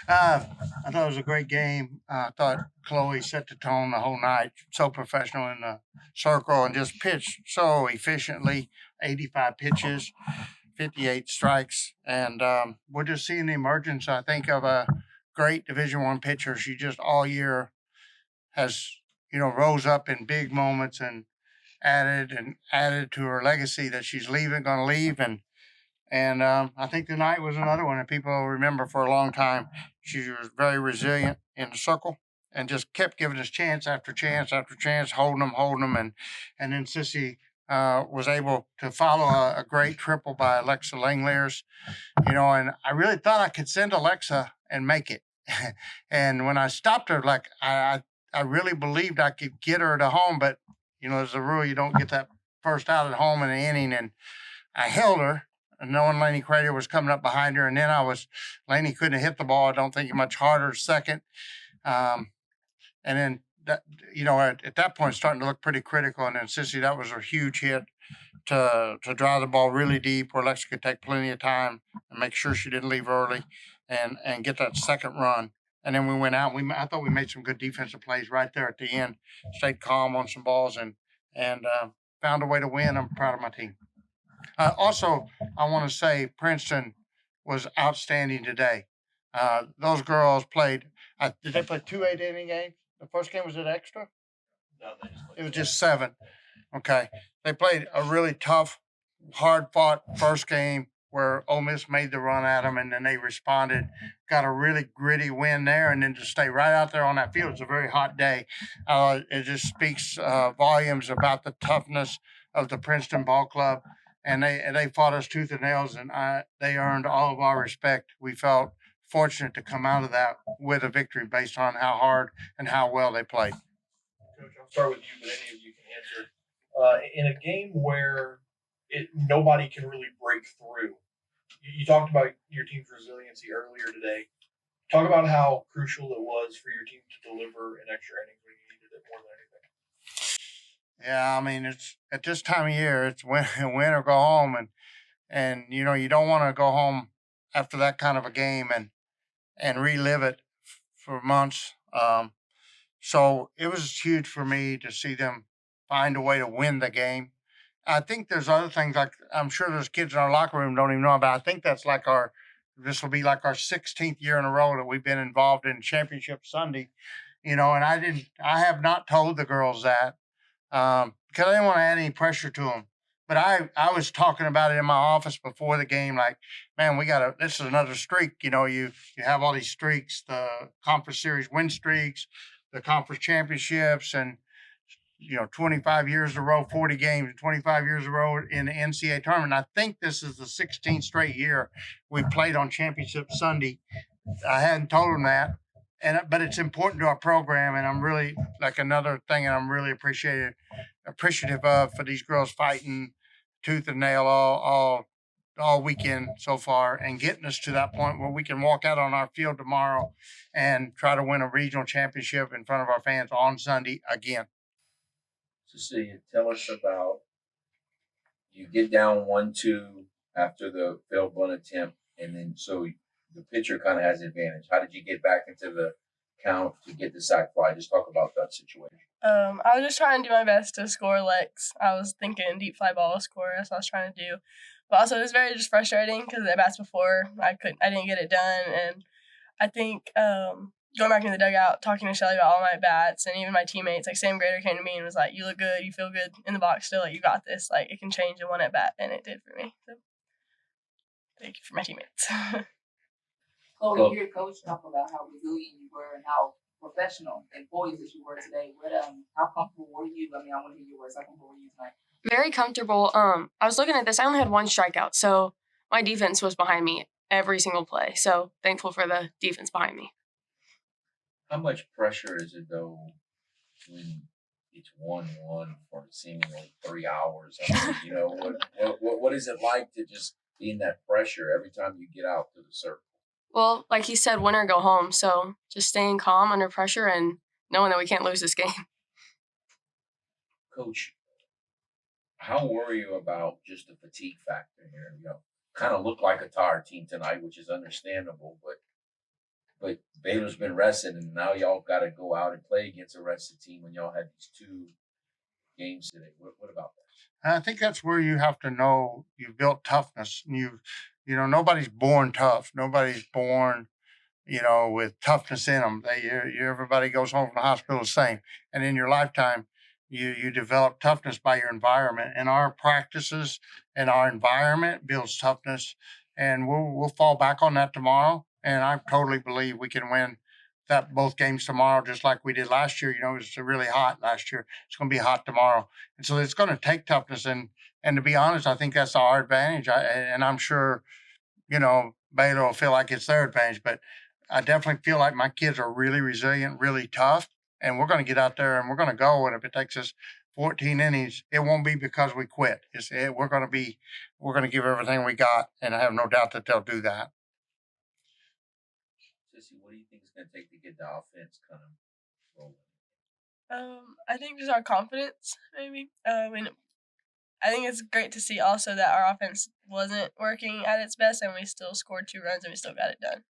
I thought it was a great game. I thought Chloe set the tone the whole night. So professional in the circle and just pitched so efficiently. 85 pitches, 58 strikes, and we're just seeing the emergence, I think, of a great Division One pitcher. She just all year has, rose up in big moments and added to her legacy that she's going to leave, and I think tonight was another one that people will remember for a long time. She was very resilient in the circle and just kept giving us chance after chance after chance, holding them, and then Sissy was able to follow a great triple by Alexa Langeliers, and I really thought I could send Alexa and make it. And when I stopped her, like I really believed I could get her to home, but there's a rule you don't get that first out at home in the inning, and I held her, knowing Laney Crater was coming up behind her, and then Laney couldn't hit the ball. I don't think much harder second, um, and then that at that point starting to look pretty critical, and then Sissy, that was a huge hit to drive the ball really deep where Alexa could take plenty of time and make sure she didn't leave early and get that second run. And then we went out. I thought we made some good defensive plays right there at the end. Stayed calm on some balls and found a way to win. I'm proud of my team. Also, I want to say Princeton was outstanding today. Those girls played. Did they play two 8 inning games? The first game was it extra? No, they just It was just seven. Okay, they played a really tough, hard fought first game where Ole Miss made the run at them, and then they responded, got a really gritty win there, and then to stay right out there on that field. It's a very hot day. It just speaks volumes about the toughness of the Princeton Ball Club, and they fought us tooth and nails, and they earned all of our respect. We felt fortunate to come out of that with a victory based on how hard and how well they played. Coach, I'll start with you, but any of you can answer. In a game where nobody can really break through, you talked about your team's resiliency earlier today. Talk about how crucial it was for your team to deliver in extra innings when you needed it more than anything. Yeah, I mean it's at this time of year, it's win win or go home, and you don't want to go home after that kind of a game and relive it for months. So it was huge for me to see them find a way to win the game. I think there's other things like I'm sure there's kids in our locker room don't even know about. I think that's like this will be like our 16th year in a row that we've been involved in Championship Sunday. And I have not told the girls that because I didn't want to add any pressure to them. But I was talking about it in my office before the game, like, man, this is another streak. You have all these streaks, the conference series win streaks, the conference championships, and 25 years in a row, 40 games, 25 years in a row in the NCAA tournament. And I think this is the 16th straight year we played on Championship Sunday. I hadn't told them that, but it's important to our program, and I'm really like another thing, and I'm really appreciative of for these girls fighting tooth and nail all weekend so far, and getting us to that point where we can walk out on our field tomorrow and try to win a regional championship in front of our fans on Sunday again. Cecilia, tell us about you get down 1-2 after the failed bunt attempt, and then so the pitcher kind of has advantage. How did you get back into the count to get the sac fly? Just talk about that situation. I was just trying to do my best to score licks. I was thinking deep fly ball score. That's what I was trying to do. But also, it was very just frustrating because the bats before I didn't get it done, and I think going back in the dugout, talking to Shelly about all my bats and even my teammates, like Sam Grader came to me and was like, "You look good. You feel good in the box still. Like you got this. Like it can change in one at bat," and it did for me. So thank you for my teammates. Chloe, you hear Coach talk about how resilient you were and how professional and poised that you were today. How comfortable were you? I mean, I want to hear your words. How comfortable were you tonight? Very comfortable. I was looking at this. I only had one strikeout, so my defense was behind me every single play. So thankful for the defense behind me. How much pressure is it though when it's 1-1 for seemingly 3 hours? I mean, what is it like to just be in that pressure every time you get out to the circle? Well, like he said, win or go home. So just staying calm under pressure and knowing that we can't lose this game. Coach, how worry you about just the fatigue factor here? Kind of looked like a tired team tonight, which is understandable, but but Baylor's been resting, and now y'all got to go out and play against a rested team when y'all had these 2 games today. What about that? And I think that's where you have to know you've built toughness. Nobody's born tough. Nobody's born, with toughness in them. Everybody goes home from the hospital the same. And in your lifetime, you develop toughness by your environment. And our practices and our environment builds toughness. And we'll fall back on that tomorrow. And I totally believe we can win that both games tomorrow, just like we did last year. It was really hot last year. It's going to be hot tomorrow, and so it's going to take toughness. And to be honest, I think that's our advantage. And I'm sure Baylor will feel like it's their advantage, but I definitely feel like my kids are really resilient, really tough, and we're going to get out there and we're going to go. And if it takes us 14 innings, it won't be because we quit. We're going to give everything we got, and I have no doubt that they'll do that. Sissy, what do you think it's going to take to get the offense kind of rolling? I think just our confidence, maybe. And I think it's great to see also that our offense wasn't working at its best, and we still scored 2 runs and we still got it done.